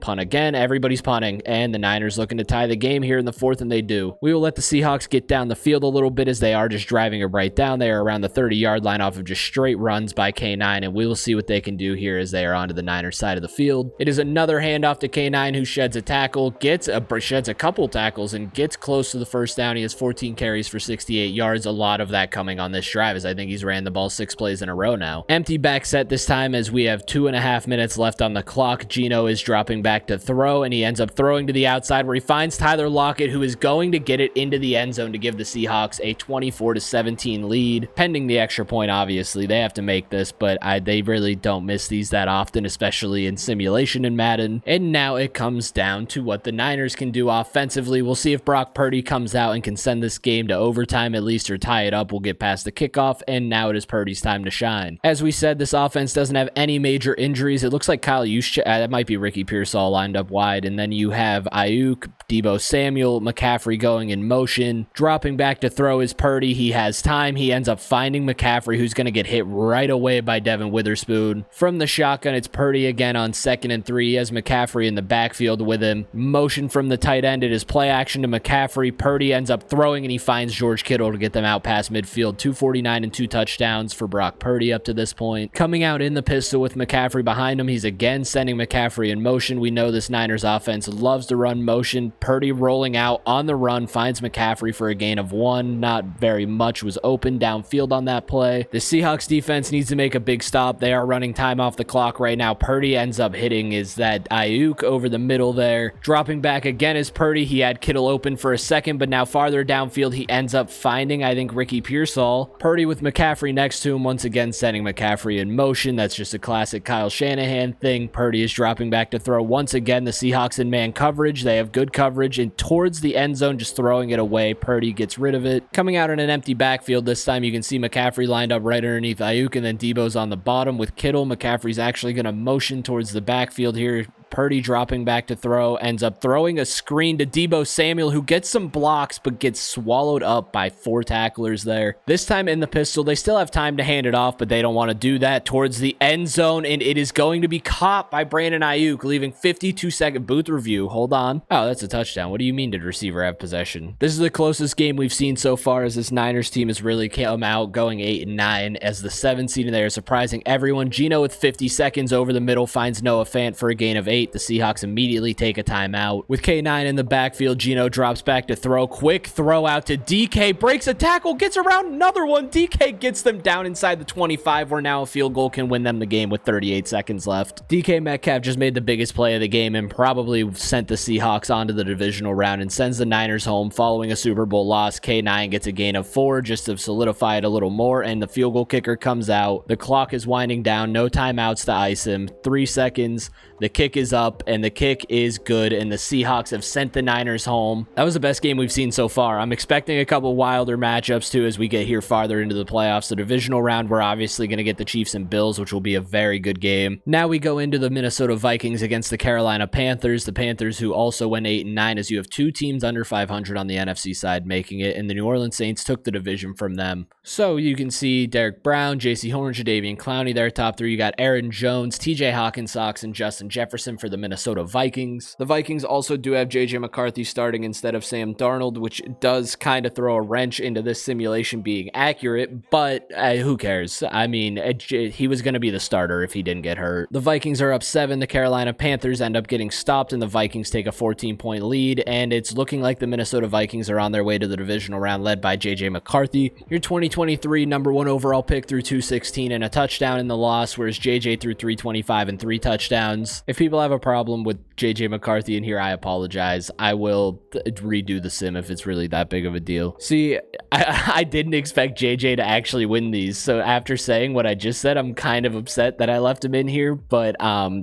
Speaker 1: everybody's punting, and the Niners looking to tie the game here in the 4th, and they do. We will let the Seahawks get down the field a little bit as they are just driving it right down. They are around the 30-yard line off of just straight runs by K9, and we will see what they can do here as they are onto the Niners side of the field. It is another handoff to K9, who sheds a tackle, sheds a couple tackles, and gets close to the first down. He has 14 carries for 68 yards, a lot of that coming on this drive as I think he's ran the ball 6 plays in a row now. Empty back set this time as we have 2.5 minutes left on the clock. Geno is dropping back to throw, and he ends up throwing to the outside where he finds Tyler Lockett, who is going to get it into the end zone to give the Seahawks a 24-17 lead. Pending the extra point, obviously. They have to make this, but they really don't miss these that often, especially in simulation in Madden. And now it comes down to what the Niners can do offensively. We'll see if Brock Purdy comes out and can send this game to overtime at least, or tie it up. We'll get past the kickoff, and now it is Purdy's time to shine. As we said, this offense doesn't have any major injuries. It looks like Kyle Juszczyk, that might be Ricky Pearsall lined up wide, and then you have Ayuk, Deebo Samuel, McCaffrey going in motion. Dropping back to throw is Purdy. He has time. He ends up finding McCaffrey, who's going to get hit right away by Devin Witherspoon. From the shotgun, it's Purdy again on 2nd and 3. He has McCaffrey in the backfield with him. Motion from the tight end. It is play action to McCaffrey. Purdy ends up throwing, and he finds George Kittle to get them out past midfield. 249 and 2 touchdowns for Brock Purdy up to this point. Coming out in the pistol with McCaffrey behind him. He's again sending McCaffrey in motion. We know this Niners offense loves to run motion. Purdy rolling out on the run, finds McCaffrey for a gain of 1. Not very much was open downfield on that play. The Seahawks defense needs to make a big stop. They are running time off the clock right now. Purdy ends up hitting is that Ayuk over the middle there. Dropping back again is Purdy. He had Kittle open for a second, but now farther downfield, he ends up finding, I think, Ricky Pearsall. Purdy with McCaffrey next to him, once again sending McCaffrey in motion. That's just a classic Kyle Shanahan thing. Purdy is dropping back to throw once again. The Seahawks in man coverage. They have good coverage, and towards the end zone, just throwing it away. Purdy gets rid of it. Coming out in an empty backfield this time, you can see McCaffrey lined up right underneath Ayuk, and then Deebo's on the bottom with Kittle. McCaffrey's actually going to motion towards the backfield here. Purdy dropping back to throw, ends up throwing a screen to Deebo Samuel, who gets some blocks, but gets swallowed up by 4 tacklers there. This time in the pistol, they still have time to hand it off, but they don't want to do that towards the end zone, and it is going to be caught by Brandon Ayuk, leaving 52-second booth review. Hold on. Oh, that's a touchdown. What do you mean did receiver have possession? This is the closest game we've seen so far as this Niners team has really come out going 8-9 as the 7th seed in there, surprising everyone. Geno with 50 seconds over the middle finds Noah Fant for a gain of 8. The Seahawks immediately take a timeout. With K9 in the backfield, Geno drops back to throw. Quick throw out to DK. Breaks a tackle. Gets around another one. DK gets them down inside the 25, where now a field goal can win them the game with 38 seconds left. DK Metcalf just made the biggest play of the game and probably sent the Seahawks onto the divisional round and sends the Niners home following a Super Bowl loss. K9 gets a gain of 4 just to solidify it a little more, and the field goal kicker comes out. The clock is winding down. No timeouts to ice him. 3 seconds. The kick is up, and the kick is good, and the Seahawks have sent the Niners home. That was the best game we've seen so far. I'm expecting a couple wilder matchups, too, as we get here farther into the playoffs. The divisional round, we're obviously going to get the Chiefs and Bills, which will be a very good game. Now we go into the Minnesota Vikings against the Carolina Panthers. The Panthers, who also went 8-9, as you have 2 teams under 500 on the NFC side making it, and the New Orleans Saints took the division from them. So you can see Derek Brown, J.C. Horn, Jadeveon Clowney there, top 3. You got Aaron Jones, T.J. Hawkinsox, and Justin Jefferson for the Minnesota Vikings. The Vikings also do have J.J. McCarthy starting instead of Sam Darnold, which does kind of throw a wrench into this simulation being accurate, but who cares? I mean, he was going to be the starter if he didn't get hurt. The Vikings are up 7. The Carolina Panthers end up getting stopped, and the Vikings take a 14-point lead, and it's looking like the Minnesota Vikings are on their way to the divisional round, led by J.J. McCarthy. Your 2023 number 1 overall pick threw 216 and a touchdown in the loss, whereas J.J. threw 325 and 3 touchdowns. If people have have a problem with JJ McCarthy in here, I apologize. I will redo the sim if it's really that big of a deal. See, I didn't expect JJ to actually win these, so after saying what I just said, I'm kind of upset that I left him in here, but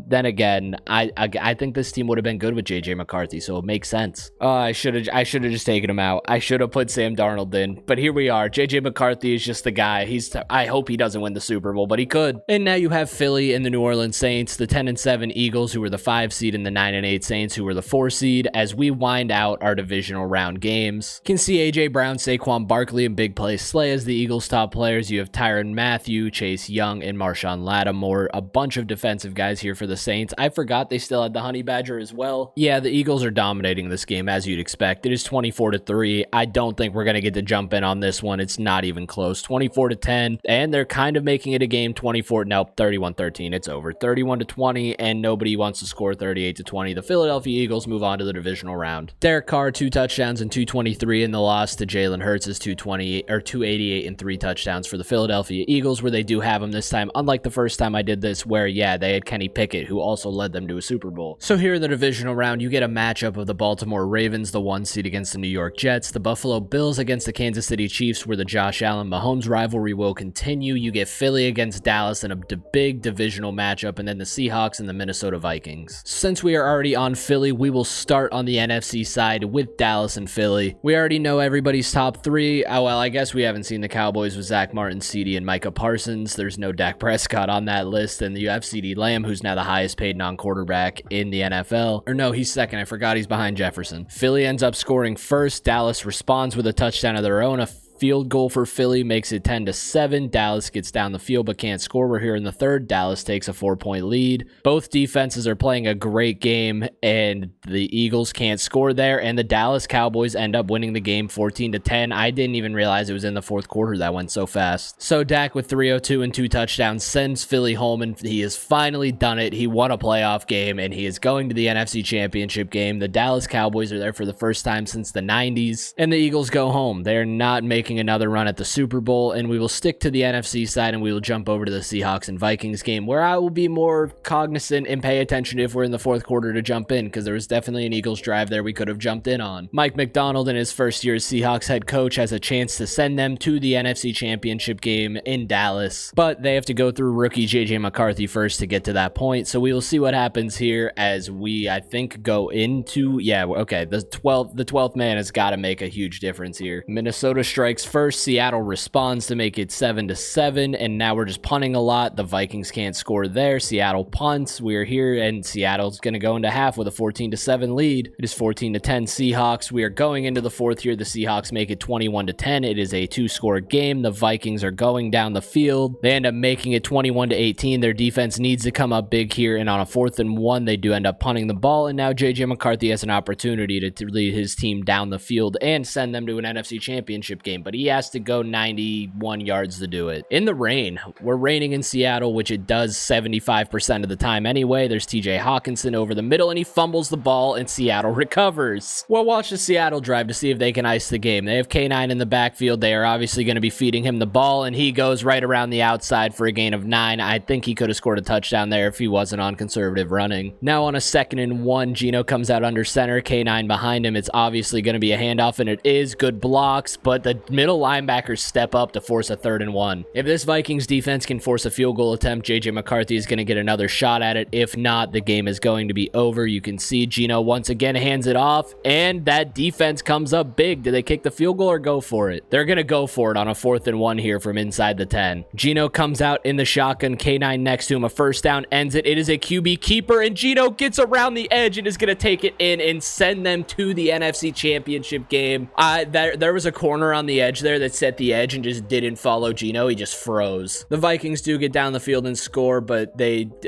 Speaker 1: then again, I think this team would have been good with JJ McCarthy, so it makes sense. I should have just taken him out. I should have put Sam Darnold in, but here we are. JJ McCarthy is just the guy. I hope he doesn't win the Super Bowl, but he could. And now you have Philly and the New Orleans Saints, the 10-7 Eagles, who were the 5 seed, and the 9-8 Saints, who were the 4 seed, as we wind out our divisional round games. You can see AJ Brown, Saquon Barkley, and Big Play Slay as the Eagles' top players. You have Tyrann Mathieu, Chase Young, and Marshawn Lattimore. A bunch of defensive guys here for the Saints. I forgot they still had the Honey Badger as well. Yeah, the Eagles are dominating this game, as you'd expect. It is 24-3. I don't think we're going to get to jump in on this one. It's not even close. 24-10, and they're kind of making it a game. 31-13. It's over. 31-20, and nobody wants to score 38-20. The Philadelphia Eagles move on to the divisional round. Derek Carr, 2 touchdowns and 223 in the loss to Jalen Hurts is 288 and 3 touchdowns for the Philadelphia Eagles, where they do have him this time, unlike the first time I did this, where, yeah, they had Kenny Pickett, who also led them to a Super Bowl. So here in the divisional round, you get a matchup of the Baltimore Ravens, the 1 seed, against the New York Jets, the Buffalo Bills against the Kansas City Chiefs, where the Josh Allen-Mahomes rivalry will continue. You get Philly against Dallas in a big divisional matchup, and then the Seahawks and the Minnesota Vikings. Since we are already on Philly, we will start on the NFC side with Dallas and Philly. We already know everybody's top 3. Oh, well, I guess we haven't seen the Cowboys with Zach Martin, CeeDee, and Micah Parsons. There's no Dak Prescott on that list, and you have CeeDee Lamb, who's now the highest paid non-quarterback in the NFL. Or no, he's second. I forgot he's behind Jefferson. Philly ends up scoring first. Dallas responds with a touchdown of their own. A field goal for Philly makes it 10-7. Dallas gets down the field but can't score. We're here in the third. Dallas takes a 4-point lead. Both defenses are playing a great game, and the Eagles can't score there, and the Dallas Cowboys end up winning the game 14-10. I didn't even realize it was in the fourth quarter. That went so fast. So Dak with 302 and 2 touchdowns sends Philly home, and he has finally done it. He won a playoff game, and he is going to the NFC Championship game. The Dallas Cowboys are there for the first time since the 90s, and the Eagles go home. They're not making another run at the Super Bowl, and we will stick to the NFC side, and we will jump over to the Seahawks and Vikings game, where I will be more cognizant and pay attention if we're in the fourth quarter to jump in, because there was definitely an Eagles drive there we could have jumped in on. Mike McDonald, in his first year as Seahawks head coach, has a chance to send them to the NFC Championship game in Dallas, but they have to go through rookie JJ McCarthy first to get to that point, so we will see what happens here as we, I think, go into, yeah, okay, the 12th man has got to make a huge difference here. Minnesota strikes first. Seattle responds to make it 7-7, and now we're just punting a lot. The Vikings can't score there. Seattle punts. We're here, and Seattle's going to go into half with a 14-7 lead. It is 14-10 Seahawks. We are going into the fourth here. The Seahawks make it 21-10. It is a 2-score game. The Vikings are going down the field. They end up making it 21-18. Their defense needs to come up big here, and on a 4th and 1, they do end up punting the ball, and now JJ McCarthy has an opportunity to lead his team down the field and send them to an NFC Championship game, but he has to go 91 yards to do it. In the rain, we're raining in Seattle, which it does 75% of the time anyway. There's TJ Hawkinson over the middle, and he fumbles the ball, and Seattle recovers. We'll watch the Seattle drive to see if they can ice the game. They have K9 in the backfield. They are obviously going to be feeding him the ball, and he goes right around the outside for a gain of 9. I think he could have scored a touchdown there if he wasn't on conservative running. Now on a 2nd and 1, Gino comes out under center, K9 behind him. It's obviously going to be a handoff, and it is good blocks, but the middle linebackers step up to force a 3rd and 1. If this Vikings defense can force a field goal attempt, JJ McCarthy is going to get another shot at it. If not, the game is going to be over. You can see Gino once again hands it off, and that defense comes up big. Do they kick the field goal or go for it? They're going to go for it on a 4th and 1 here from inside the 10. Gino comes out in the shotgun, K9 next to him, a first down, ends it. It is a QB keeper, and Gino gets around the edge and is going to take it in and send them to the NFC Championship game. There was a corner on the edge there that set the edge and just didn't follow Gino. He just froze. The Vikings do get down the field and score, but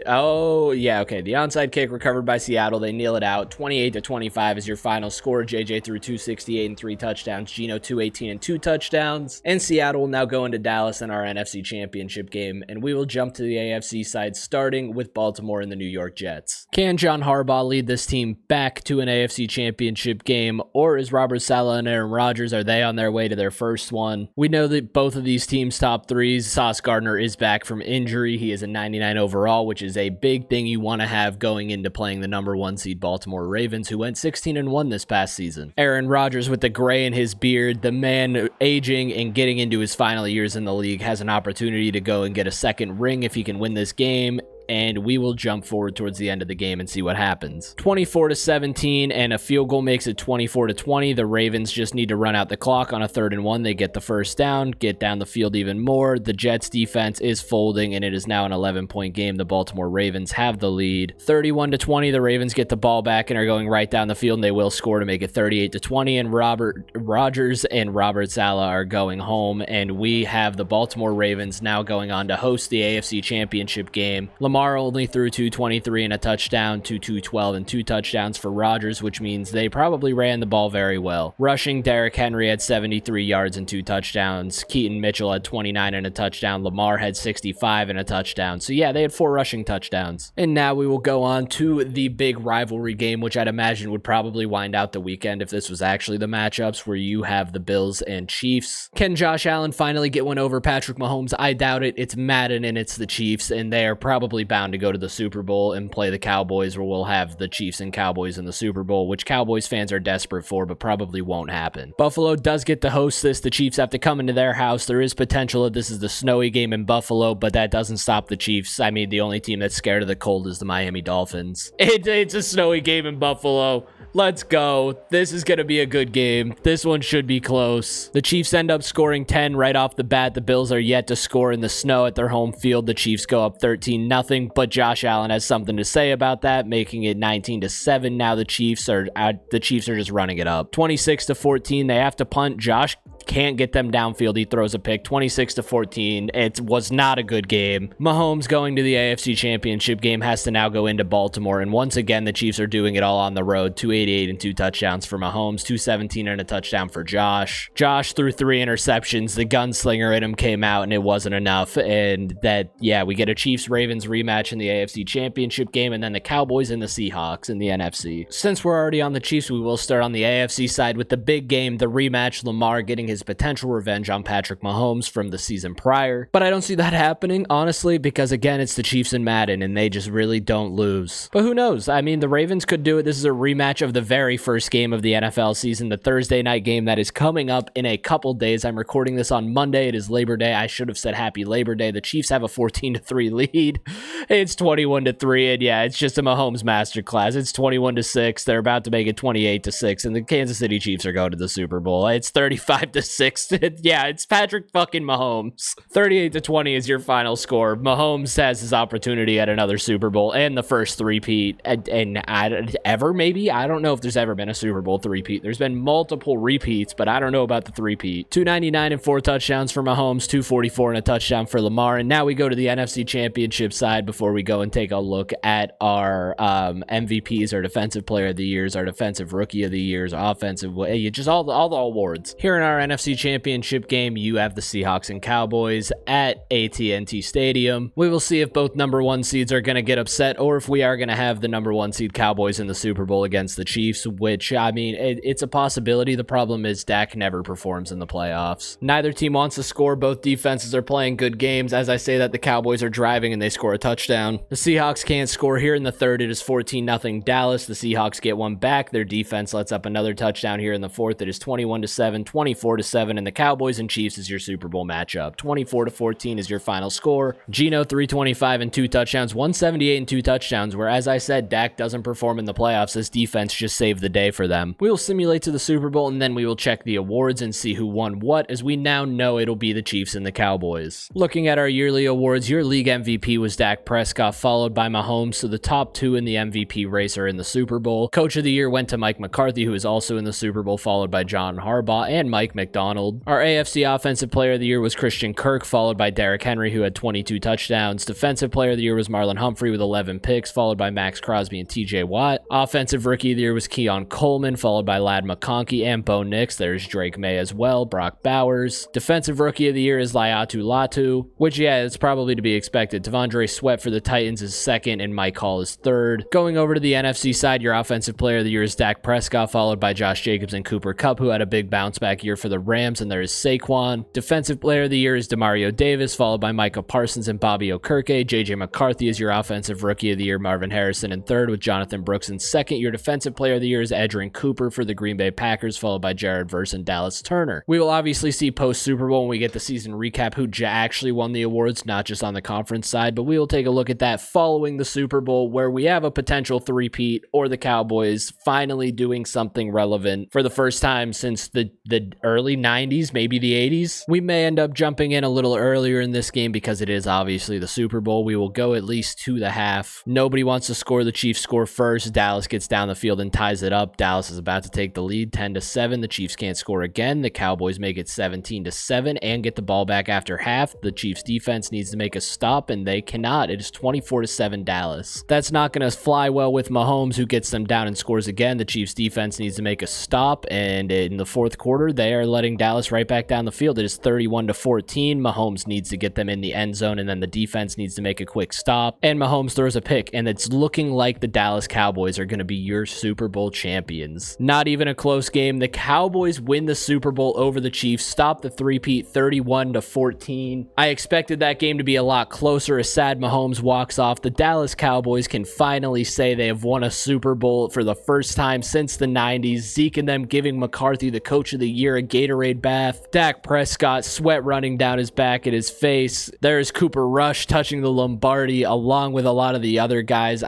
Speaker 1: oh yeah, okay. The onside kick recovered by Seattle. They kneel it out. 28-25 is your final score. JJ threw 268 and 3 touchdowns. Gino 218 and 2 touchdowns. And Seattle will now go into Dallas in our NFC Championship game, and we will jump to the AFC side, starting with Baltimore and the New York Jets. Can John Harbaugh lead this team back to an AFC Championship game, or is Robert Saleh and Aaron Rodgers, are they on their way to their first first one. We know that both of these teams' top threes, Sauce Gardner is back from injury. He is a 99 overall, which is a big thing you want to have going into playing the number 1 seed Baltimore Ravens, who went 16-1 this past season. Aaron Rodgers with the gray in his beard, the man aging and getting into his final years in the league, has an opportunity to go and get a second ring if he can win this game. And we will jump forward towards the end of the game and see what happens. 24-17, and a field goal makes it 24-20. The Ravens just need to run out the clock on a 3rd and 1. They get the first down, get down the field even more. The Jets defense is folding, and it is now an 11-point game. The Baltimore Ravens have the lead. 31-20, the Ravens get the ball back and are going right down the field, and they will score to make it 38-20. And Rodgers and Robert Saleh are going home, and we have the Baltimore Ravens now going on to host the AFC Championship game. Lamar only threw 223 and a touchdown to 212 and 2 touchdowns for Rodgers, which means they probably ran the ball very well. Rushing, Derrick Henry had 73 yards and 2 touchdowns. Keaton Mitchell had 29 and a touchdown. Lamar had 65 and a touchdown. So yeah, they had 4 rushing touchdowns. And now we will go on to the big rivalry game, which I'd imagine would probably wind out the weekend if this was actually the matchups, where you have the Bills and Chiefs. Can Josh Allen finally get one over Patrick Mahomes? I doubt it. It's Madden and it's the Chiefs, and they are probably bound to go to the Super Bowl and play the Cowboys, where we'll have the Chiefs and Cowboys in the Super Bowl, which Cowboys fans are desperate for, but probably won't happen. Buffalo does get to host this. The Chiefs have to come into their house. There is potential that this is the snowy game in Buffalo, but that doesn't stop the Chiefs. I mean, the only team that's scared of the cold is the Miami Dolphins. It's a snowy game in Buffalo. Let's go. This is going to be a good game. This one should be close. The Chiefs end up scoring 10 right off the bat. The Bills are yet to score in the snow at their home field. The Chiefs go up 13-0, but Josh Allen has something to say about that, making it 19-7. Now the Chiefs are just running it up. 26-14. They have to punt. Josh can't get them downfield. He throws a pick. 26-14. It was not a good game. Mahomes, going to the AFC Championship game, has to now go into Baltimore, and once again the Chiefs are doing it all on the road. 288 and 2 touchdowns for Mahomes, 217 and a touchdown for Josh. Josh threw 3 interceptions. The gunslinger in him came out, and it wasn't enough. And that, yeah, we get a Chiefs-Ravens rematch in the AFC Championship game, and then the Cowboys and the Seahawks in the NFC. Since we're already on the Chiefs, we will start on the AFC side with the big game, the rematch. Lamar getting his potential revenge on Patrick Mahomes from the season prior. But I don't see that happening, honestly, because again, it's the Chiefs and Madden, and they just really don't lose. But who knows? I mean, the Ravens could do it. This is a rematch of the very first game of the NFL season, the Thursday night game that is coming up in a couple days. I'm recording this on Monday. It is Labor Day. I should have said happy Labor Day. The Chiefs have a 14-3 lead. It's 21-3, and yeah, it's just a Mahomes masterclass. It's 21-6. They're about to make it 28-6, and the Kansas City Chiefs are going to the Super Bowl. It's 35-6. Yeah, it's Patrick fucking Mahomes. 38-20 is your final score. Mahomes has his opportunity at another Super Bowl and the first three-peat, and ever maybe? I don't know if there's ever been a Super Bowl three-peat. There's been multiple repeats, but I don't know about the three-peat. 299 and 4 touchdowns for Mahomes, 244 and a touchdown for Lamar, and now we go to the NFC Championship side before we go and take a look at our MVPs, our Defensive Player of the Years, our Defensive Rookie of the Years, offensive, just all the awards. Here in our NFC Championship game, you have the Seahawks and Cowboys at AT&T Stadium. We will see if both number 1 seeds are going to get upset, or if we are going to have the number 1 seed Cowboys in the Super Bowl against the Chiefs, which, I mean, it's a possibility. The problem is Dak never performs in the playoffs. Neither team wants to score. Both defenses are playing good games. As I say that, the Cowboys are driving and they score a touchdown. The Seahawks can't score here in the third. It is 14-0 Dallas. The Seahawks get one back. Their defense lets up another touchdown here in the fourth. It is 21-7, 24-7, and the Cowboys and Chiefs is your Super Bowl matchup. 24-14 is your final score. Geno, 325 and 2 touchdowns, 178 and 2 touchdowns, where, as I said, Dak doesn't perform in the playoffs. This defense just saved the day for them. We will simulate to the Super Bowl, and then we will check the awards and see who won what, as we now know it'll be the Chiefs and the Cowboys. Looking at our yearly awards, your league MVP was Dak Prescott, followed by Mahomes, so the top 2 in the MVP race are in the Super Bowl. Coach of the Year went to Mike McCarthy, who is also in the Super Bowl, followed by John Harbaugh and Mike McDonald. Our AFC Offensive Player of the Year was Christian Kirk, followed by Derrick Henry, who had 22 touchdowns. Defensive Player of the Year was Marlon Humphrey with 11 picks, followed by Max Crosby and TJ Watt. Offensive Rookie of the Year was Keon Coleman, followed by Ladd McConkey and Bo Nix. There's Drake May as well, Brock Bowers. Defensive Rookie of the Year is Laiatu Latu, which, yeah, it's probably to be expected. Devondre Sweat for the Titans is second, and Mike Hall is third. Going over to the NFC side, your Offensive Player of the Year is Dak Prescott, followed by Josh Jacobs and Cooper Kupp, who had a big bounce back year for the the Rams, and there is Saquon. Defensive player of the year is Demario Davis, followed by Micah Parsons and Bobby Okerke. JJ McCarthy is your offensive rookie of the year. Marvin Harrison in third, with Jonathan Brooks in second. Your defensive player of the year is Edgerrin Cooper for the Green Bay Packers, followed by Jared Verse and Dallas Turner. We will obviously see post Super Bowl when we get the season recap who actually won the awards, not just on the conference side, but we will take a look at that following the Super Bowl, where we have a potential three-peat or the Cowboys finally doing something relevant for the first time since the early 90s, maybe the 80s. We may end up jumping in a little earlier in this game because it is obviously the Super Bowl. We will go at least to the half. Nobody wants to score. The Chiefs score first. Dallas gets down the field and ties it up. Dallas is about to take the lead 10-7. The Chiefs can't score again. The Cowboys make it 17-7 and get the ball back after half. The Chiefs defense needs to make a stop, and they cannot. It is 24-7 Dallas. That's not going to fly well with Mahomes, who gets them down and scores again. The Chiefs defense needs to make a stop, and in the fourth quarter, they are letting Dallas right back down the field. It is 31-14. Mahomes needs to get them in the end zone, and then the defense needs to make a quick stop, and Mahomes throws a pick, and it's looking like the Dallas Cowboys are going to be your Super Bowl champions. Not even a close game. The Cowboys win the Super Bowl over the Chiefs, stop the three-peat 31-14. I expected that game to be a lot closer as sad Mahomes walks off. The Dallas Cowboys can finally say they have won a Super Bowl for the first time since the 90s. Zeke and them giving McCarthy the coach of the year a Gatorade bath. Dak Prescott, sweat running down his back and his face. There's Cooper Rush touching the Lombardi along with a lot of the other guys.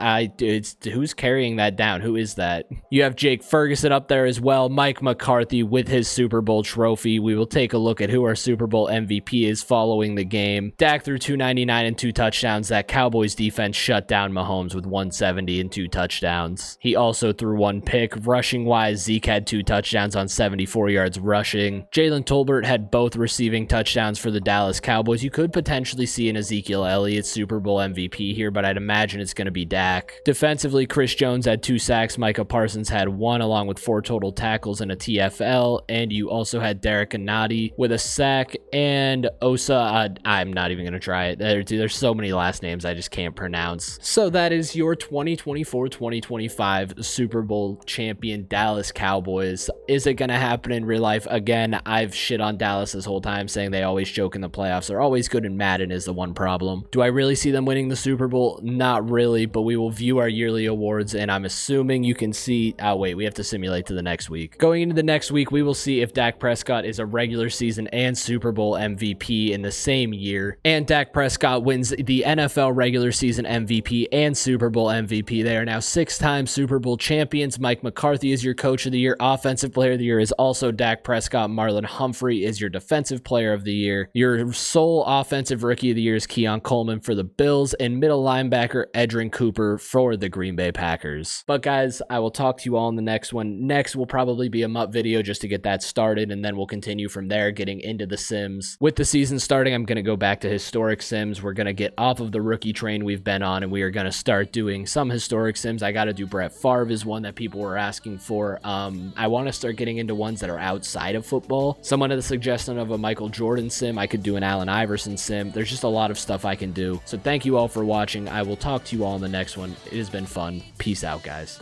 Speaker 1: Who's carrying that down? Who is that? You have Jake Ferguson up there as well. Mike McCarthy with his Super Bowl trophy. We will take a look at who our Super Bowl MVP is following the game. Dak threw 299 and 2 touchdowns. That Cowboys defense shut down Mahomes with 170 and 2 touchdowns. He also threw 1 pick. Rushing wise, Zeke had 2 touchdowns on 74 yards rushing. Jalen Tolbert had both receiving touchdowns for the Dallas Cowboys. You could potentially see an Ezekiel Elliott Super Bowl MVP here, but I'd imagine it's going to be Dak. Defensively, Chris Jones had 2 sacks. Micah Parsons had 1, along with 4 total tackles and a TFL. And you also had Derek Anati with a sack, and Osa, I'm not even going to try it. There's so many last names I just can't pronounce. So that is your 2024-2025 Super Bowl champion Dallas Cowboys. Is it going to happen in real life? Again, I've shit on Dallas this whole time, saying they always choke in the playoffs. They're always good in Madden is the one problem. Do I really see them winning the Super Bowl? Not really, but we will view our yearly awards, and I'm assuming you can see... Oh, wait, we have to simulate to the next week. Going into the next week, we will see if Dak Prescott is a regular season and Super Bowl MVP in the same year, and Dak Prescott wins the NFL regular season MVP and Super Bowl MVP. They are now 6-time Super Bowl champions. Mike McCarthy is your coach of the year. Offensive player of the year is also Dak Prescott. Marlon Humphrey is your defensive player of the year. Your sole offensive rookie of the year is Keon Coleman for the Bills, and middle linebacker Edgerrin Cooper for the Green Bay Packers. But guys, I will talk to you all in the next one. Next will probably be a MUT video just to get that started, and then we'll continue from there, getting into the Sims. With the season starting, I'm going to go back to historic Sims. We're going to get off of the rookie train we've been on, and we are going to start doing some historic Sims. I got to do Brett Favre is one that people were asking for. I want to start getting into ones that are outside of football. Someone had a suggestion of a Michael Jordan sim. I could do an Allen Iverson sim. There's just a lot of stuff I can do. So thank you all for watching. I will talk to you all in the next one. It has been fun. Peace out, guys.